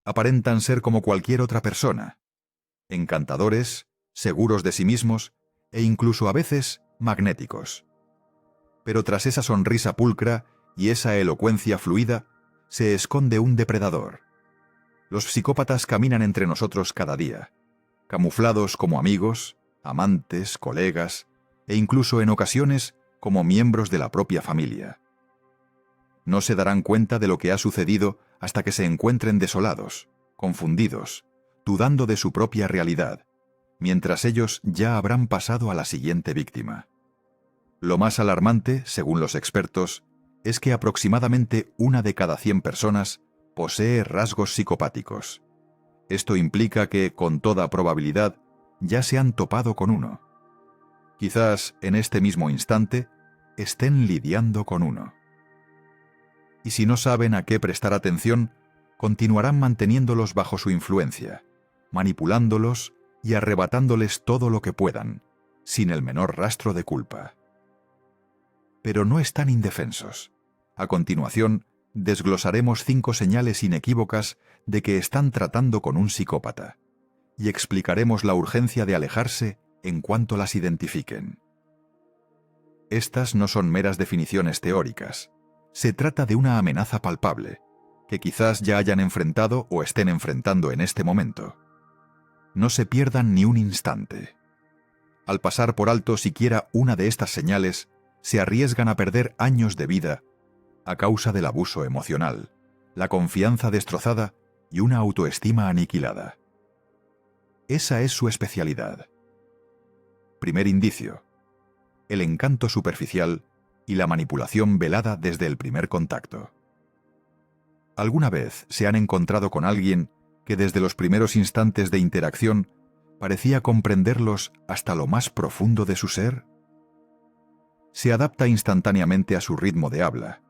Aparentan ser como cualquier otra persona, encantadores, seguros de sí mismos e incluso a veces magnéticos. Pero tras esa sonrisa pulcra y esa elocuencia fluida se esconde un depredador. Los psicópatas caminan entre nosotros cada día, camuflados como amigos, amantes, colegas e incluso en ocasiones como miembros de la propia familia. No se darán cuenta de lo que ha sucedido hasta que se encuentren desolados, confundidos, dudando de su propia realidad, mientras ellos ya habrán pasado a la siguiente víctima. Lo más alarmante, según los expertos, es que aproximadamente 1 de cada 100 personas posee rasgos psicopáticos. Esto implica que, con toda probabilidad, ya se han topado con uno. Quizás en este mismo instante estén lidiando con uno. Y si no saben a qué prestar atención, continuarán manteniéndolos bajo su influencia, manipulándolos y arrebatándoles todo lo que puedan, sin el menor rastro de culpa. Pero no están indefensos. A continuación, desglosaremos 5 señales inequívocas de que están tratando con un psicópata, y explicaremos la urgencia de alejarse en cuanto las identifiquen. Estas no son meras definiciones teóricas. Se trata de una amenaza palpable, que quizás ya hayan enfrentado o estén enfrentando en este momento. No se pierdan ni un instante. Al pasar por alto siquiera una de estas señales, se arriesgan a perder años de vida a causa del abuso emocional, la confianza destrozada y una autoestima aniquilada. Esa es su especialidad. Primer indicio: el encanto superficial y la manipulación velada desde el primer contacto. ¿Alguna vez se han encontrado con alguien que desde los primeros instantes de interacción parecía comprenderlos hasta lo más profundo de su ser? Se adapta instantáneamente a su ritmo de habla,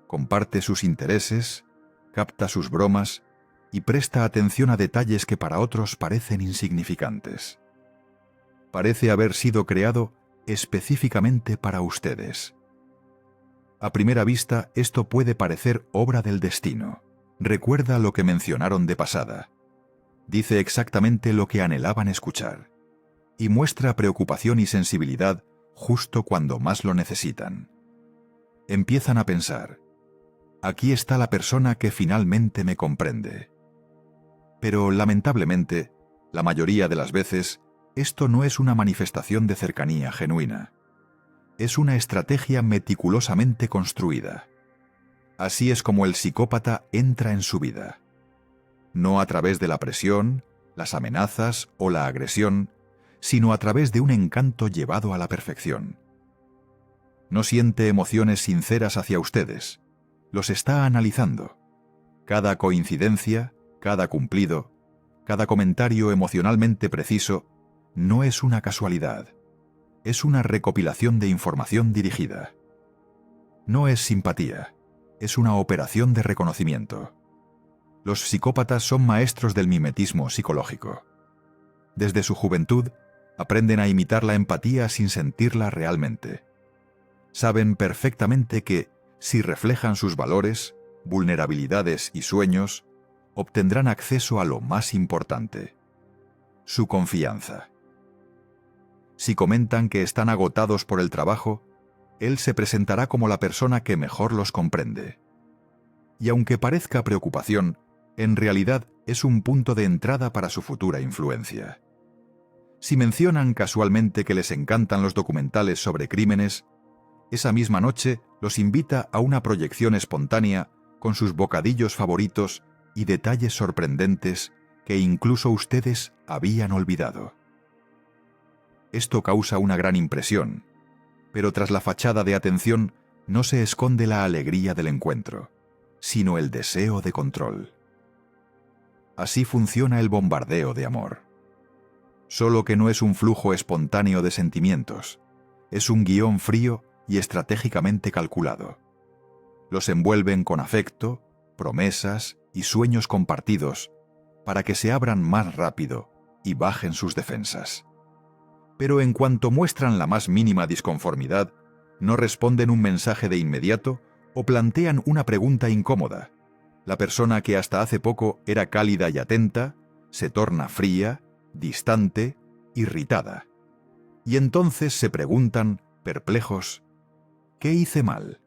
comparte sus intereses, capta sus bromas y presta atención a detalles que para otros parecen insignificantes. Parece haber sido creado específicamente para ustedes. A primera vista, esto puede parecer obra del destino. Recuerda lo que mencionaron de pasada. Dice exactamente lo que anhelaban escuchar. Y muestra preocupación y sensibilidad justo cuando más lo necesitan. Empiezan a pensar: aquí está la persona que finalmente me comprende. Pero, lamentablemente, la mayoría de las veces, esto no es una manifestación de cercanía genuina. Es una estrategia meticulosamente construida. Así es como el psicópata entra en su vida. No a través de la presión, las amenazas o la agresión, sino a través de un encanto llevado a la perfección. No siente emociones sinceras hacia ustedes. Los está analizando. Cada coincidencia, cada cumplido, cada comentario emocionalmente preciso no es una casualidad. Es una recopilación de información dirigida. No es simpatía, es una operación de reconocimiento. Los psicópatas son maestros del mimetismo psicológico. Desde su juventud, aprenden a imitar la empatía sin sentirla realmente. Saben perfectamente que, si reflejan sus valores, vulnerabilidades y sueños, obtendrán acceso a lo más importante: su confianza. Si comentan que están agotados por el trabajo, él se presentará como la persona que mejor los comprende. Y aunque parezca preocupación, en realidad es un punto de entrada para su futura influencia. Si mencionan casualmente que les encantan los documentales sobre crímenes, esa misma noche los invita a una proyección espontánea con sus bocadillos favoritos y detalles sorprendentes que incluso ustedes habían olvidado. Esto causa una gran impresión, pero tras la fachada de atención no se esconde la alegría del encuentro, sino el deseo de control. Así funciona el bombardeo de amor. Solo que no es un flujo espontáneo de sentimientos, es un guión frío y estratégicamente calculado. Los envuelven con afecto, promesas y sueños compartidos para que se abran más rápido y bajen sus defensas. Pero en cuanto muestran la más mínima disconformidad, no responden un mensaje de inmediato o plantean una pregunta incómoda, La persona que hasta hace poco era cálida y atenta, se torna fría, distante, irritada. Y entonces se preguntan, perplejos, ¿qué hice mal?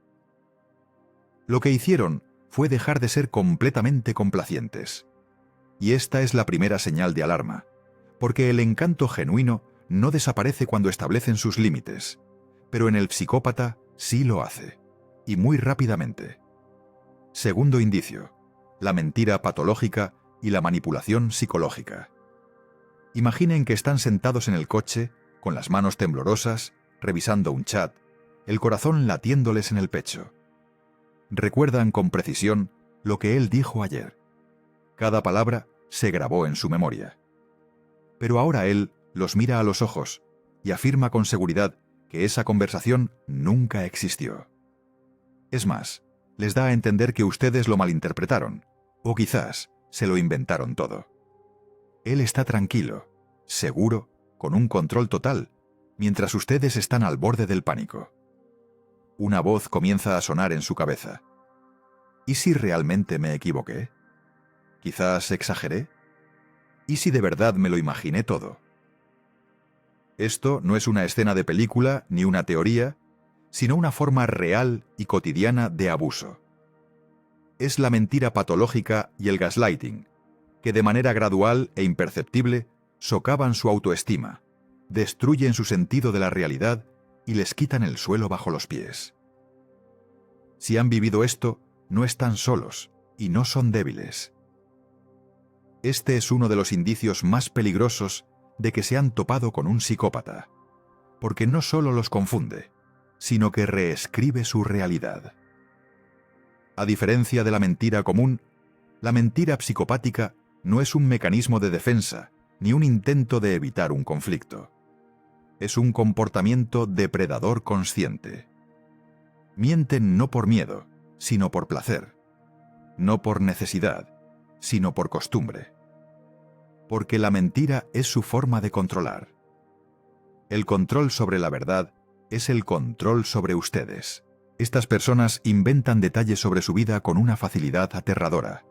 Lo que hicieron fue dejar de ser completamente complacientes. Y esta es la primera señal de alarma, porque el encanto genuino no desaparece cuando establecen sus límites, pero en el psicópata sí lo hace, y muy rápidamente. Segundo indicio, la mentira patológica y la manipulación psicológica. Imaginen que están sentados en el coche, con las manos temblorosas, revisando un chat, el corazón latiéndoles en el pecho. Recuerdan con precisión lo que él dijo ayer. Cada palabra se grabó en su memoria. Pero ahora él los mira a los ojos y afirma con seguridad que esa conversación nunca existió. Es más, les da a entender que ustedes lo malinterpretaron, o quizás se lo inventaron todo. Él está tranquilo, seguro, con un control total, mientras ustedes están al borde del pánico. Una voz comienza a sonar en su cabeza. ¿Y si realmente me equivoqué? ¿Quizás exageré? ¿Y si de verdad me lo imaginé todo? Esto no es una escena de película ni una teoría, sino una forma real y cotidiana de abuso. Es la mentira patológica y el gaslighting, que de manera gradual e imperceptible socavan su autoestima, destruyen su sentido de la realidad y les quitan el suelo bajo los pies. Si han vivido esto, no están solos y no son débiles. Este es uno de los indicios más peligrosos de que se han topado con un psicópata, porque no solo los confunde, sino que reescribe su realidad. A diferencia de la mentira común, la mentira psicopática no es un mecanismo de defensa ni un intento de evitar un conflicto. Es un comportamiento depredador consciente. Mienten no por miedo, sino por placer. No por necesidad, sino por costumbre. Porque la mentira es su forma de controlar. El control sobre la verdad es el control sobre ustedes. Estas personas inventan detalles sobre su vida con una facilidad aterradora.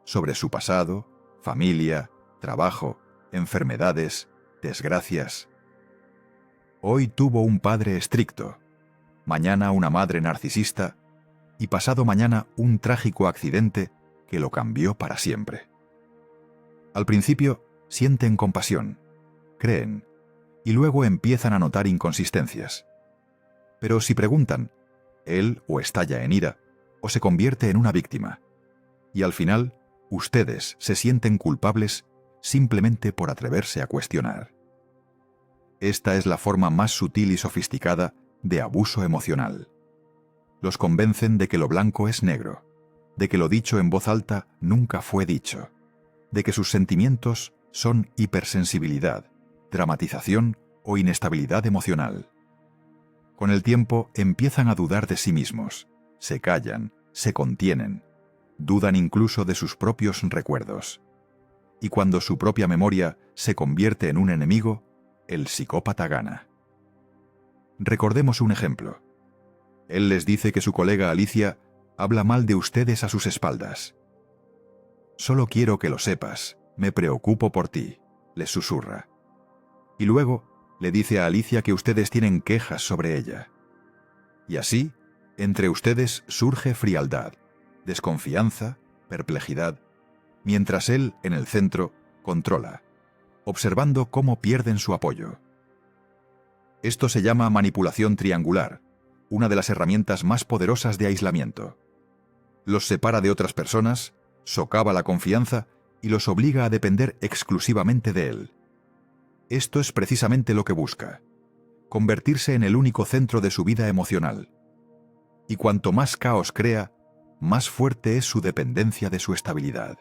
Sobre su pasado, familia, trabajo, enfermedades, desgracias. Hoy tuvo un padre estricto, mañana una madre narcisista y pasado mañana un trágico accidente que lo cambió para siempre. Al principio sienten compasión, creen, y luego empiezan a notar inconsistencias. Pero si preguntan, él o estalla en ira o se convierte en una víctima. Y al final, ustedes se sienten culpables simplemente por atreverse a cuestionar. Esta es la forma más sutil y sofisticada de abuso emocional. Los convencen de que lo blanco es negro, de que lo dicho en voz alta nunca fue dicho, de que sus sentimientos son hipersensibilidad, dramatización o inestabilidad emocional. Con el tiempo empiezan a dudar de sí mismos, se callan, se contienen, dudan incluso de sus propios recuerdos. Y cuando su propia memoria se convierte en un enemigo, el psicópata gana. Recordemos un ejemplo. Él les dice que su colega Alicia habla mal de ustedes a sus espaldas. «Solo quiero que lo sepas, me preocupo por ti», les susurra. Y luego le dice a Alicia que ustedes tienen quejas sobre ella. Y así, entre ustedes surge frialdad, desconfianza, perplejidad, mientras él, en el centro, controla, observando cómo pierden su apoyo. Esto se llama manipulación triangular, una de las herramientas más poderosas de aislamiento. Los separa de otras personas, socava la confianza y los obliga a depender exclusivamente de él. Esto es precisamente lo que busca, convertirse en el único centro de su vida emocional. Y cuanto más caos crea, más fuerte es su dependencia de su estabilidad.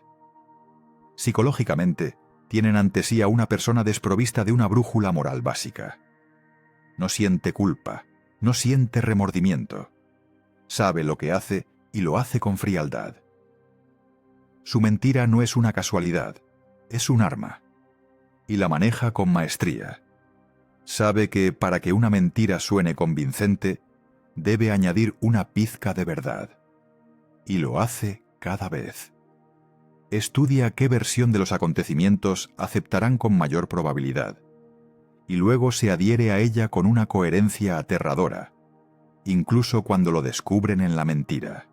Psicológicamente, tienen ante sí a una persona desprovista de una brújula moral básica. No siente culpa, no siente remordimiento. Sabe lo que hace y lo hace con frialdad. Su mentira no es una casualidad, es un arma. Y la maneja con maestría. Sabe que para que una mentira suene convincente, debe añadir una pizca de verdad. Y lo hace cada vez. Estudia qué versión de los acontecimientos aceptarán con mayor probabilidad, y luego se adhiere a ella con una coherencia aterradora, incluso cuando lo descubren en la mentira.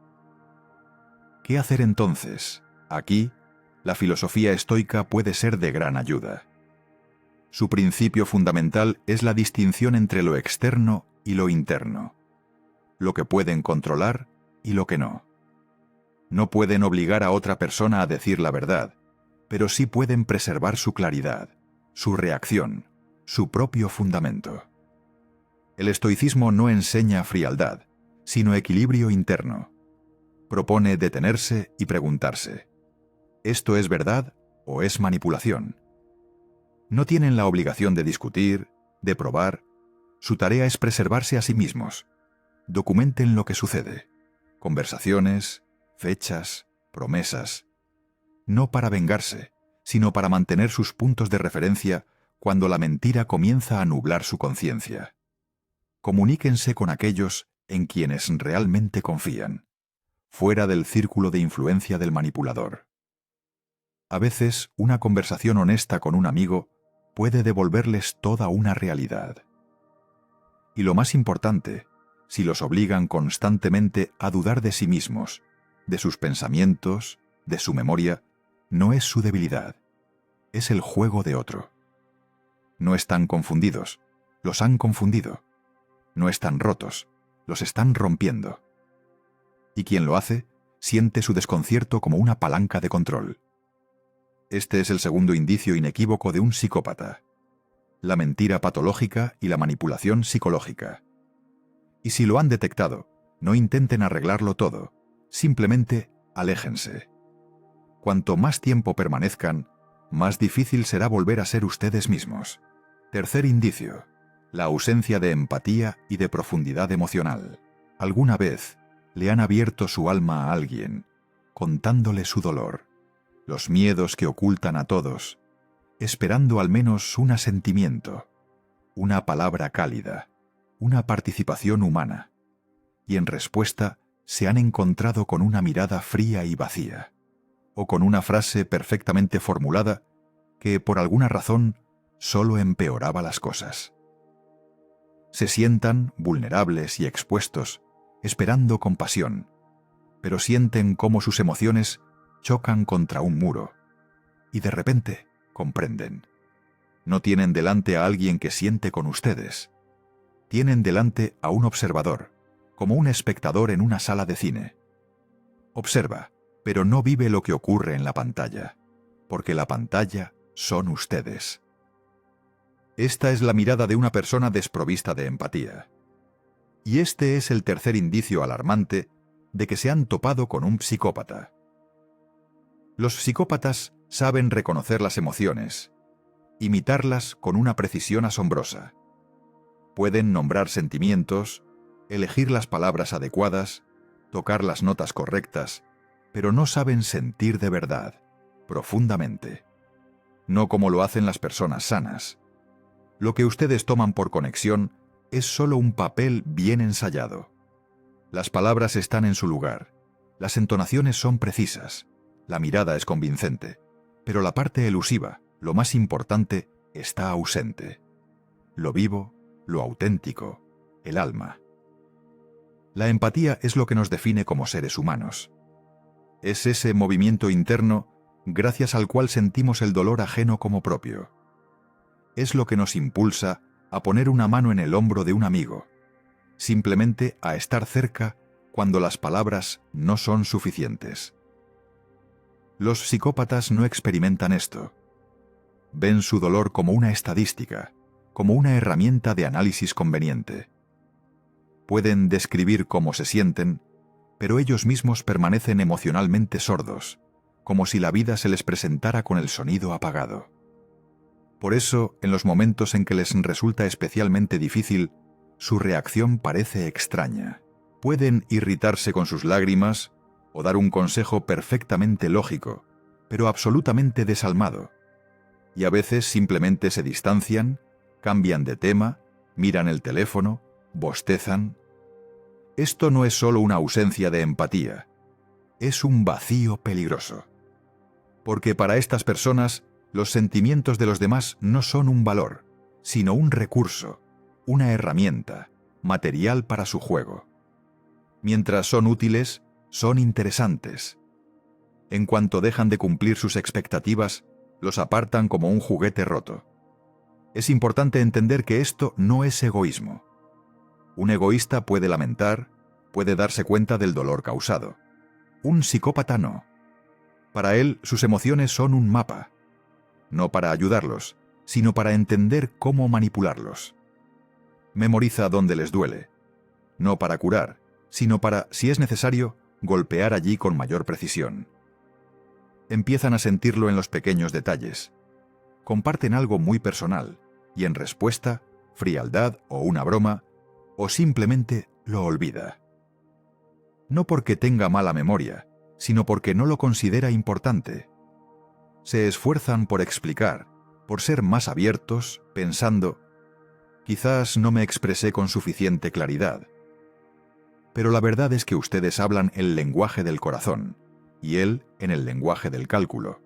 ¿Qué hacer entonces? Aquí, la filosofía estoica puede ser de gran ayuda. Su principio fundamental es la distinción entre lo externo y lo interno, lo que pueden controlar y lo que no. No pueden obligar a otra persona a decir la verdad, pero sí pueden preservar su claridad, su reacción, su propio fundamento. El estoicismo no enseña frialdad, sino equilibrio interno. Propone detenerse y preguntarse: ¿esto es verdad o es manipulación? No tienen la obligación de discutir, de probar. Su tarea es preservarse a sí mismos. Documenten lo que sucede. Conversaciones, fechas, promesas. No para vengarse, sino para mantener sus puntos de referencia cuando la mentira comienza a nublar su conciencia. Comuníquense con aquellos en quienes realmente confían, fuera del círculo de influencia del manipulador. A veces, una conversación honesta con un amigo puede devolverles toda una realidad. Y lo más importante, si los obligan constantemente a dudar de sí mismos, de sus pensamientos, de su memoria, no es su debilidad, es el juego de otro. No están confundidos, los han confundido. No están rotos, los están rompiendo. Y quien lo hace, siente su desconcierto como una palanca de control. Este es el segundo indicio inequívoco de un psicópata: la mentira patológica y la manipulación psicológica. Y si lo han detectado, no intenten arreglarlo todo, simplemente aléjense. Cuanto más tiempo permanezcan, más difícil será volver a ser ustedes mismos. Tercer indicio: la ausencia de empatía y de profundidad emocional. ¿Alguna vez le han abierto su alma a alguien, contándole su dolor, los miedos que ocultan a todos, esperando al menos un asentimiento, una palabra cálida, una participación humana, y en respuesta se han encontrado con una mirada fría y vacía, o con una frase perfectamente formulada que, por alguna razón, solo empeoraba las cosas? Se sientan vulnerables y expuestos, esperando compasión, pero sienten cómo sus emociones chocan contra un muro, y de repente comprenden. No tienen delante a alguien que siente con ustedes. Tienen delante a un observador, como un espectador en una sala de cine. Observa, pero no vive lo que ocurre en la pantalla, porque la pantalla son ustedes. Esta es la mirada de una persona desprovista de empatía. Y este es el tercer indicio alarmante de que se han topado con un psicópata. Los psicópatas saben reconocer las emociones, imitarlas con una precisión asombrosa. Pueden nombrar sentimientos, elegir las palabras adecuadas, tocar las notas correctas, pero no saben sentir de verdad, profundamente. No como lo hacen las personas sanas. Lo que ustedes toman por conexión es solo un papel bien ensayado. Las palabras están en su lugar, las entonaciones son precisas, la mirada es convincente, pero la parte elusiva, lo más importante, está ausente. Lo vivo, lo auténtico, el alma. La empatía es lo que nos define como seres humanos. Es ese movimiento interno gracias al cual sentimos el dolor ajeno como propio. Es lo que nos impulsa a poner una mano en el hombro de un amigo, simplemente a estar cerca cuando las palabras no son suficientes. Los psicópatas no experimentan esto. Ven su dolor como una estadística, como una herramienta de análisis conveniente. Pueden describir cómo se sienten, pero ellos mismos permanecen emocionalmente sordos, como si la vida se les presentara con el sonido apagado. Por eso, en los momentos en que les resulta especialmente difícil, su reacción parece extraña. Pueden irritarse con sus lágrimas o dar un consejo perfectamente lógico, pero absolutamente desalmado. Y a veces simplemente se distancian, cambian de tema, miran el teléfono, bostezan. Esto no es solo una ausencia de empatía. es un vacío peligroso. Porque para estas personas, los sentimientos de los demás no son un valor, sino un recurso, una herramienta, material para su juego. Mientras son útiles, son interesantes. En cuanto dejan de cumplir sus expectativas, los apartan como un juguete roto. Es importante entender que esto no es egoísmo. Un egoísta puede lamentar, puede darse cuenta del dolor causado. Un psicópata no. Para él, sus emociones son un mapa. No para ayudarlos, sino para entender cómo manipularlos. Memoriza dónde les duele. No para curar, sino para, si es necesario, golpear allí con mayor precisión. Empiezan a sentirlo en los pequeños detalles. Comparten algo muy personal, y en respuesta, frialdad o una broma, o simplemente lo olvida. No porque tenga mala memoria, sino porque no lo considera importante. Se esfuerzan por explicar, por ser más abiertos, pensando, quizás no me expresé con suficiente claridad. Pero la verdad es que ustedes hablan el lenguaje del corazón, y él en el lenguaje del cálculo.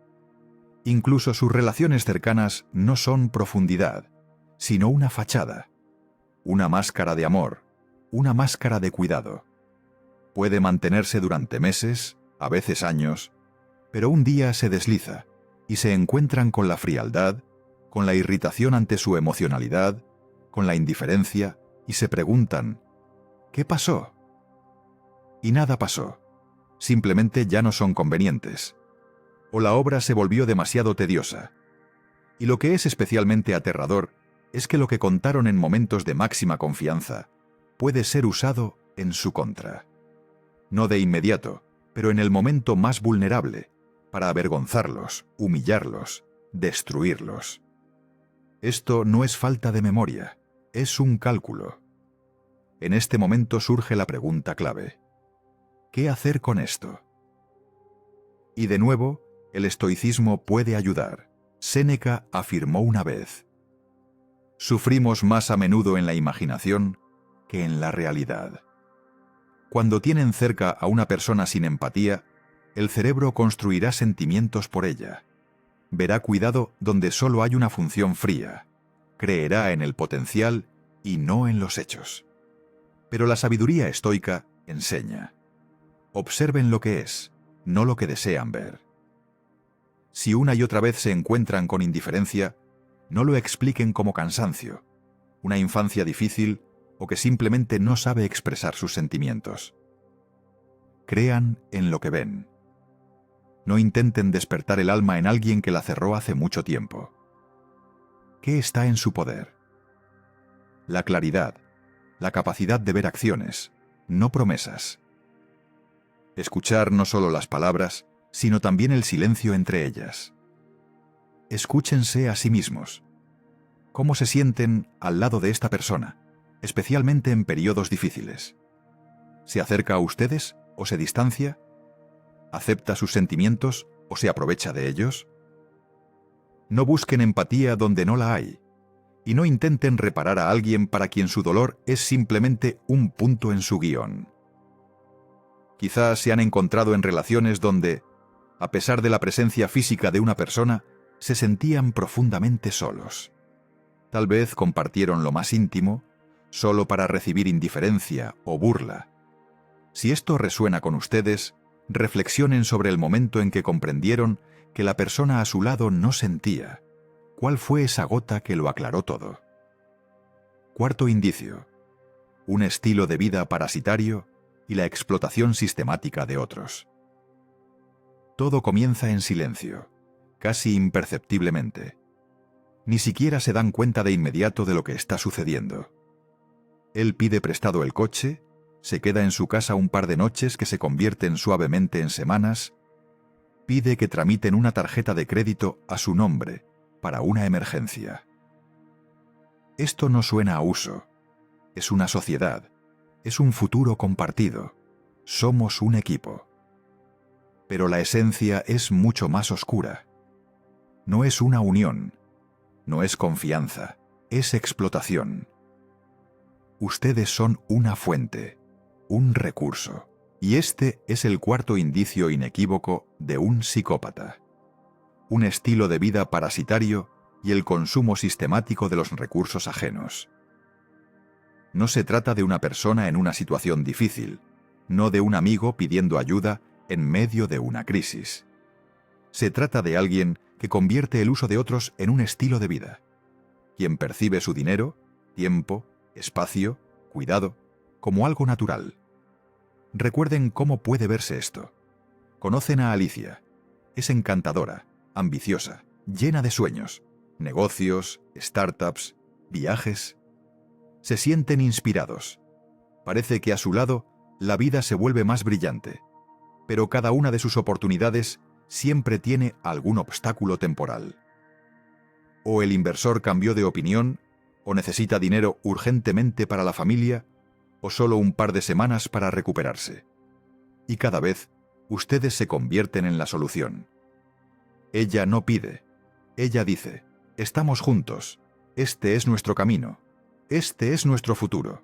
Incluso sus relaciones cercanas no son profundidad, sino una fachada, una máscara de amor, una máscara de cuidado. Puede mantenerse durante meses, a veces años, pero un día se desliza y se encuentran con la frialdad, con la irritación ante su emocionalidad, con la indiferencia y se preguntan, ¿qué pasó? Y nada pasó. Simplemente ya no son convenientes. O la obra se volvió demasiado tediosa. Y lo que es especialmente aterrador es que lo que contaron en momentos de máxima confianza puede ser usado en su contra. No de inmediato, pero en el momento más vulnerable, para avergonzarlos, humillarlos, destruirlos. Esto no es falta de memoria, es un cálculo. En este momento surge la pregunta clave. ¿Qué hacer con esto? Y de nuevo, el estoicismo puede ayudar. Séneca afirmó una vez: sufrimos más a menudo en la imaginación que en la realidad. Cuando tienen cerca a una persona sin empatía, el cerebro construirá sentimientos por ella. Verá cuidado donde solo hay una función fría. Creerá en el potencial y no en los hechos. Pero la sabiduría estoica enseña: observen lo que es, no lo que desean ver. Si una y otra vez se encuentran con indiferencia, no lo expliquen como cansancio, una infancia difícil o que simplemente no sabe expresar sus sentimientos. Crean en lo que ven. No intenten despertar el alma en alguien que la cerró hace mucho tiempo. ¿Qué está en su poder? La claridad, la capacidad de ver acciones, no promesas. Escuchar no solo las palabras, sino también el silencio entre ellas. Escúchense a sí mismos. ¿Cómo se sienten al lado de esta persona, especialmente en periodos difíciles? ¿Se acerca a ustedes o se distancia? ¿Acepta sus sentimientos o se aprovecha de ellos? No busquen empatía donde no la hay, y no intenten reparar a alguien para quien su dolor es simplemente un punto en su guión. Quizás se han encontrado en relaciones donde, a pesar de la presencia física de una persona, se sentían profundamente solos. Tal vez compartieron lo más íntimo, solo para recibir indiferencia o burla. Si esto resuena con ustedes, reflexionen sobre el momento en que comprendieron que la persona a su lado no sentía. ¿Cuál fue esa gota que lo aclaró todo? Cuarto indicio: un estilo de vida parasitario y la explotación sistemática de otros. Todo comienza en silencio, casi imperceptiblemente. Ni siquiera se dan cuenta de inmediato de lo que está sucediendo. Él pide prestado el coche, se queda en su casa un par de noches que se convierten suavemente en semanas, pide que tramiten una tarjeta de crédito a su nombre para una emergencia. Esto no suena a uso. Es una sociedad. Es un futuro compartido. Somos un equipo. Pero la esencia es mucho más oscura. No es una unión. No es confianza. Es explotación. Ustedes son una fuente, un recurso. Y este es el cuarto indicio inequívoco de un psicópata. Un estilo de vida parasitario y el consumo sistemático de los recursos ajenos. No se trata de una persona en una situación difícil, no de un amigo pidiendo ayuda en medio de una crisis. Se trata de alguien que convierte el uso de otros en un estilo de vida, quien percibe su dinero, tiempo, espacio, cuidado, como algo natural. Recuerden cómo puede verse esto. Conocen a Alicia. Es encantadora, ambiciosa, llena de sueños, negocios, startups, viajes. Se sienten inspirados. Parece que a su lado la vida se vuelve más brillante, pero cada una de sus oportunidades siempre tiene algún obstáculo temporal. O el inversor cambió de opinión, o necesita dinero urgentemente para la familia, o solo un par de semanas para recuperarse. Y cada vez, ustedes se convierten en la solución. Ella no pide. Ella dice, estamos juntos. Este es nuestro camino. Este es nuestro futuro.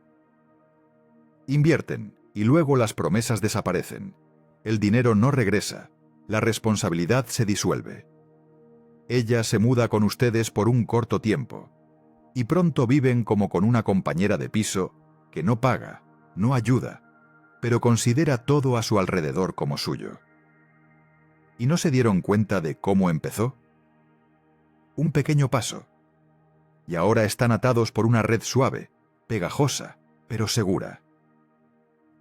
Invierten, y luego las promesas desaparecen. El dinero no regresa. La responsabilidad se disuelve. Ella se muda con ustedes por un corto tiempo, y pronto viven como con una compañera de piso que no paga, no ayuda, pero considera todo a su alrededor como suyo. ¿Y no se dieron cuenta de cómo empezó? Un pequeño paso. Y ahora están atados por una red suave, pegajosa, pero segura.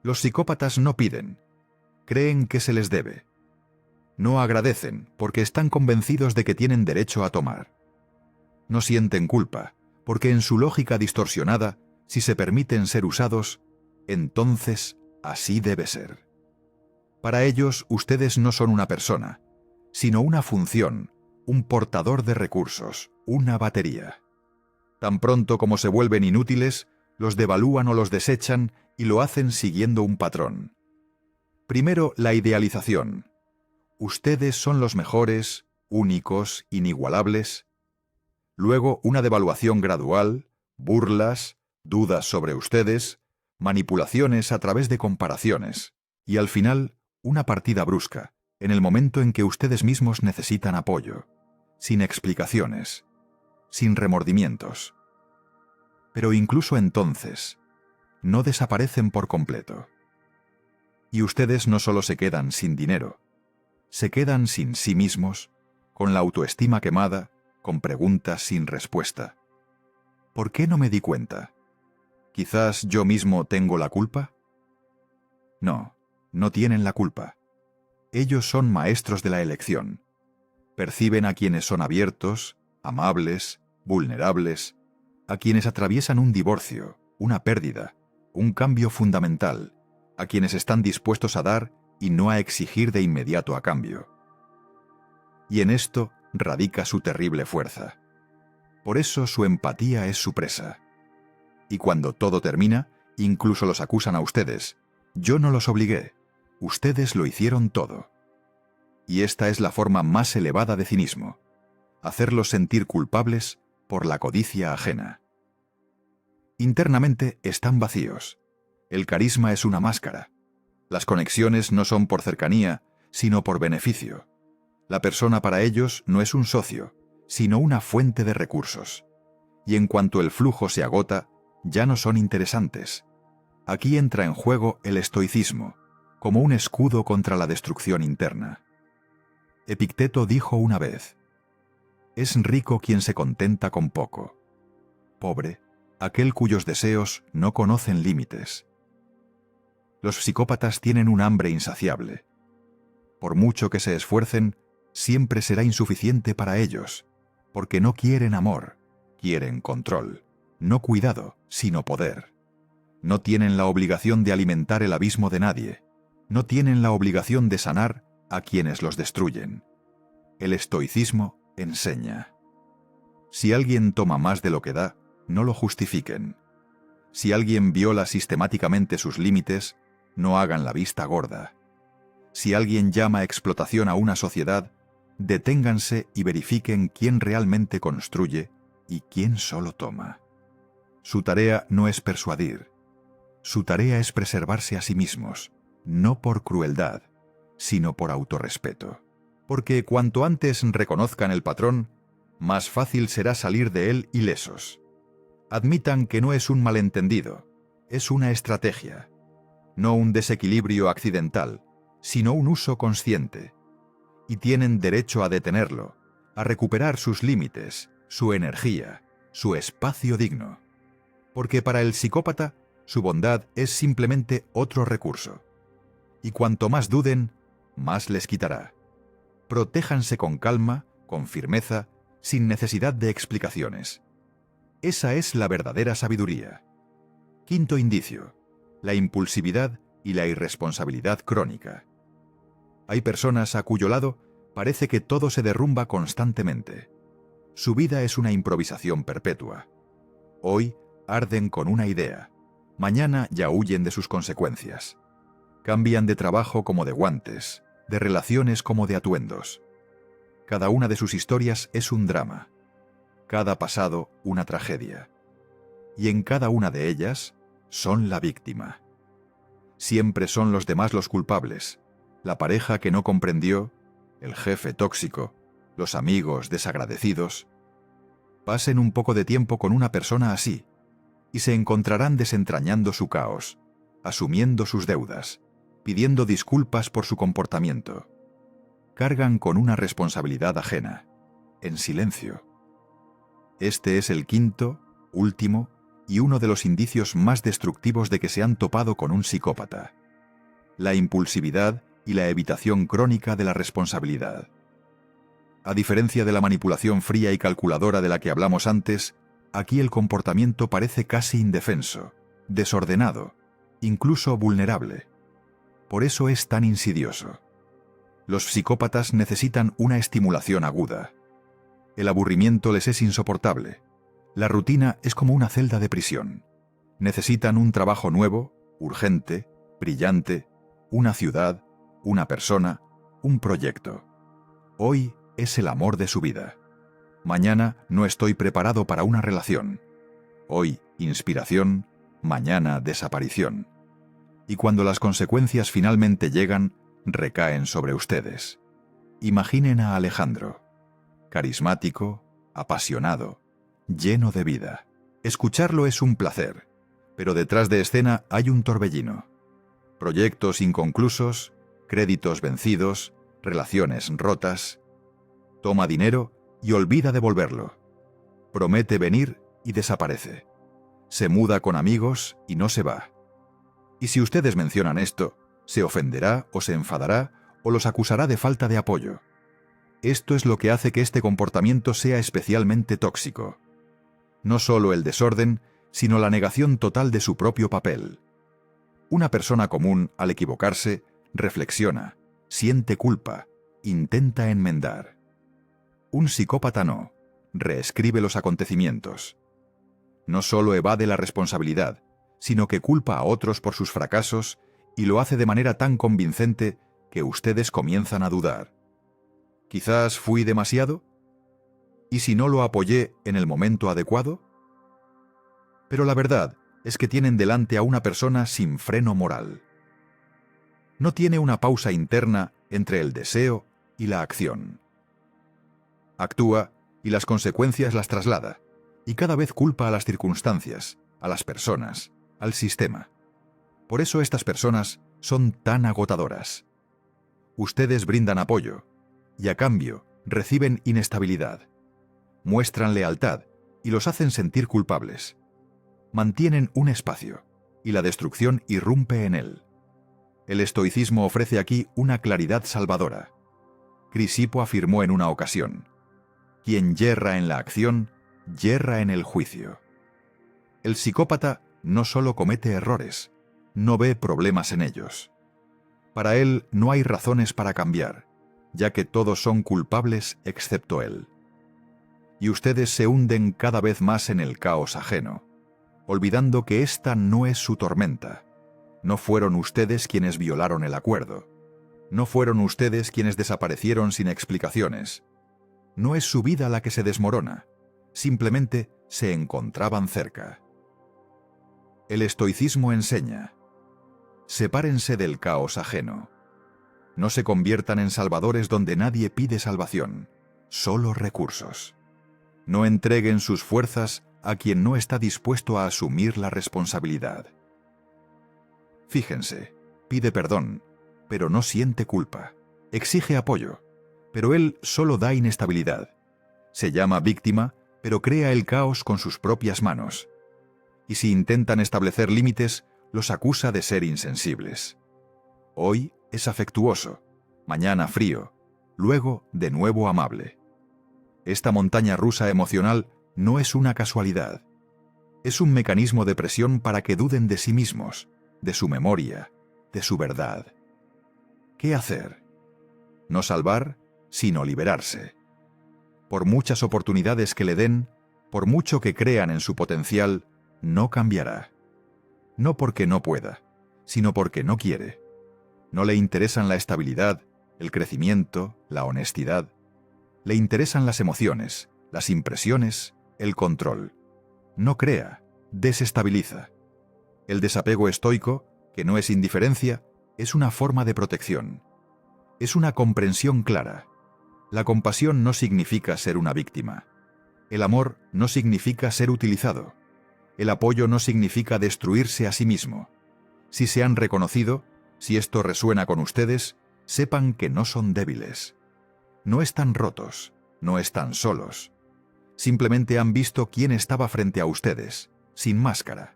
Los psicópatas no piden, creen que se les debe. No agradecen porque están convencidos de que tienen derecho a tomar. No sienten culpa, porque en su lógica distorsionada, si se permiten ser usados, entonces así debe ser. Para ellos, ustedes no son una persona, sino una función, un portador de recursos, una batería. Tan pronto como se vuelven inútiles, los devalúan o los desechan y lo hacen siguiendo un patrón. Primero, la idealización. Ustedes son los mejores, únicos, inigualables. Luego, una devaluación gradual, burlas, dudas sobre ustedes, manipulaciones a través de comparaciones. Y al final, una partida brusca, en el momento en que ustedes mismos necesitan apoyo, sin explicaciones, sin remordimientos. Pero incluso entonces, no desaparecen por completo. Y ustedes no solo se quedan sin dinero, se quedan sin sí mismos, con la autoestima quemada, con preguntas sin respuesta. ¿Por qué no me di cuenta? ¿Quizás yo mismo tengo la culpa? No, no tienen la culpa. Ellos son maestros de la elección. Perciben a quienes son abiertos, amables, vulnerables, a quienes atraviesan un divorcio, una pérdida, un cambio fundamental, a quienes están dispuestos a dar y no a exigir de inmediato a cambio. Y en esto radica su terrible fuerza. Por eso su empatía es su presa. Y cuando todo termina, incluso los acusan a ustedes. Yo no los obligué. Ustedes lo hicieron todo. Y esta es la forma más elevada de cinismo. Hacerlos sentir culpables por la codicia ajena. Internamente están vacíos. El carisma es una máscara. Las conexiones no son por cercanía, sino por beneficio. La persona para ellos no es un socio, sino una fuente de recursos. Y en cuanto el flujo se agota, ya no son interesantes. Aquí entra en juego el estoicismo, como un escudo contra la destrucción interna. Epicteto dijo una vez: «Es rico quien se contenta con poco. Pobre, aquel cuyos deseos no conocen límites». Los psicópatas tienen un hambre insaciable. Por mucho que se esfuercen, siempre será insuficiente para ellos, porque no quieren amor, quieren control, no cuidado, sino poder. No tienen la obligación de alimentar el abismo de nadie, no tienen la obligación de sanar a quienes los destruyen. El estoicismo enseña: si alguien toma más de lo que da, no lo justifiquen. Si alguien viola sistemáticamente sus límites, no hagan la vista gorda. Si alguien llama explotación a una sociedad, deténganse y verifiquen quién realmente construye y quién solo toma. Su tarea no es persuadir. Su tarea es preservarse a sí mismos, no por crueldad, sino por autorrespeto. Porque cuanto antes reconozcan el patrón, más fácil será salir de él ilesos. Admitan que no es un malentendido, es una estrategia, no un desequilibrio accidental, sino un uso consciente. Y tienen derecho a detenerlo, a recuperar sus límites, su energía, su espacio digno. Porque para el psicópata, su bondad es simplemente otro recurso. Y cuanto más duden, más les quitará. Protéjanse con calma, con firmeza, sin necesidad de explicaciones. Esa es la verdadera sabiduría. Quinto indicio: la impulsividad y la irresponsabilidad crónica. Hay personas a cuyo lado parece que todo se derrumba constantemente. Su vida es una improvisación perpetua. Hoy arden con una idea, mañana ya huyen de sus consecuencias. Cambian de trabajo como de guantes, de relaciones como de atuendos. Cada una de sus historias es un drama, cada pasado una tragedia. Y en cada una de ellas son la víctima. Siempre son los demás los culpables, la pareja que no comprendió, el jefe tóxico, los amigos desagradecidos. Pasen un poco de tiempo con una persona así, y se encontrarán desentrañando su caos, asumiendo sus deudas, pidiendo disculpas por su comportamiento. Cargan con una responsabilidad ajena, en silencio. Este es el quinto, último y uno de los indicios más destructivos de que se han topado con un psicópata: la impulsividad y la evitación crónica de la responsabilidad. A diferencia de la manipulación fría y calculadora de la que hablamos antes, aquí el comportamiento parece casi indefenso, desordenado, incluso vulnerable. Por eso es tan insidioso. Los psicópatas necesitan una estimulación aguda. El aburrimiento les es insoportable. La rutina es como una celda de prisión. Necesitan un trabajo nuevo, urgente, brillante, una ciudad, una persona, un proyecto. Hoy es el amor de su vida. Mañana no estoy preparado para una relación. Hoy, inspiración, mañana, desaparición. Y cuando las consecuencias finalmente llegan, recaen sobre ustedes. Imaginen a Alejandro, carismático, apasionado, lleno de vida. Escucharlo es un placer, pero detrás de escena hay un torbellino. Proyectos inconclusos, créditos vencidos, relaciones rotas. Toma dinero y olvida devolverlo. Promete venir y desaparece. Se muda con amigos y no se va. Y si ustedes mencionan esto, se ofenderá o se enfadará o los acusará de falta de apoyo. Esto es lo que hace que este comportamiento sea especialmente tóxico. No solo el desorden, sino la negación total de su propio papel. Una persona común, al equivocarse, reflexiona, siente culpa, intenta enmendar. Un psicópata no, reescribe los acontecimientos. No solo evade la responsabilidad, sino que culpa a otros por sus fracasos y lo hace de manera tan convincente que ustedes comienzan a dudar. ¿Quizás fui demasiado? ¿Y si no lo apoyé en el momento adecuado? Pero la verdad es que tienen delante a una persona sin freno moral. No tiene una pausa interna entre el deseo y la acción. Actúa y las consecuencias las traslada, y cada vez culpa a las circunstancias, a las personas, al sistema. Por eso estas personas son tan agotadoras. Ustedes brindan apoyo, y a cambio reciben inestabilidad. Muestran lealtad y los hacen sentir culpables. Mantienen un espacio, y la destrucción irrumpe en él. El estoicismo ofrece aquí una claridad salvadora. Crisipo afirmó en una ocasión: quien yerra en la acción, yerra en el juicio. El psicópata no solo comete errores, no ve problemas en ellos. Para él no hay razones para cambiar, ya que todos son culpables excepto él. Y ustedes se hunden cada vez más en el caos ajeno, olvidando que esta no es su tormenta. No fueron ustedes quienes violaron el acuerdo. No fueron ustedes quienes desaparecieron sin explicaciones. No es su vida la que se desmorona, simplemente se encontraban cerca. El estoicismo enseña: Sepárense del caos ajeno. No se conviertan en salvadores donde nadie pide salvación, solo recursos. No entreguen sus fuerzas a quien no está dispuesto a asumir la responsabilidad. Fíjense, pide perdón, pero no siente culpa. Exige apoyo, pero él solo da inestabilidad. Se llama víctima, pero crea el caos con sus propias manos. Y si intentan establecer límites, los acusa de ser insensibles. Hoy es afectuoso, mañana frío, luego de nuevo amable. Esta montaña rusa emocional no es una casualidad. Es un mecanismo de presión para que duden de sí mismos, de su memoria, de su verdad. ¿Qué hacer? No salvar, sino liberarse. Por muchas oportunidades que le den, por mucho que crean en su potencial, no cambiará. No porque no pueda, sino porque no quiere. No le interesan la estabilidad, el crecimiento, la honestidad. Le interesan las emociones, las impresiones, el control. No crea, desestabiliza. El desapego estoico, que no es indiferencia, es una forma de protección. Es una comprensión clara. La compasión no significa ser una víctima. El amor no significa ser utilizado. El apoyo no significa destruirse a sí mismo. Si se han reconocido, si esto resuena con ustedes, sepan que no son débiles. No están rotos, no están solos. Simplemente han visto quién estaba frente a ustedes, sin máscara,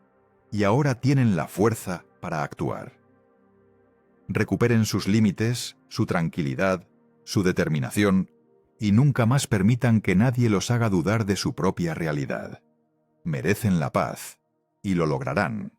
y ahora tienen la fuerza para actuar. Recuperen sus límites, su tranquilidad, su determinación, y nunca más permitan que nadie los haga dudar de su propia realidad. Merecen la paz, y lo lograrán.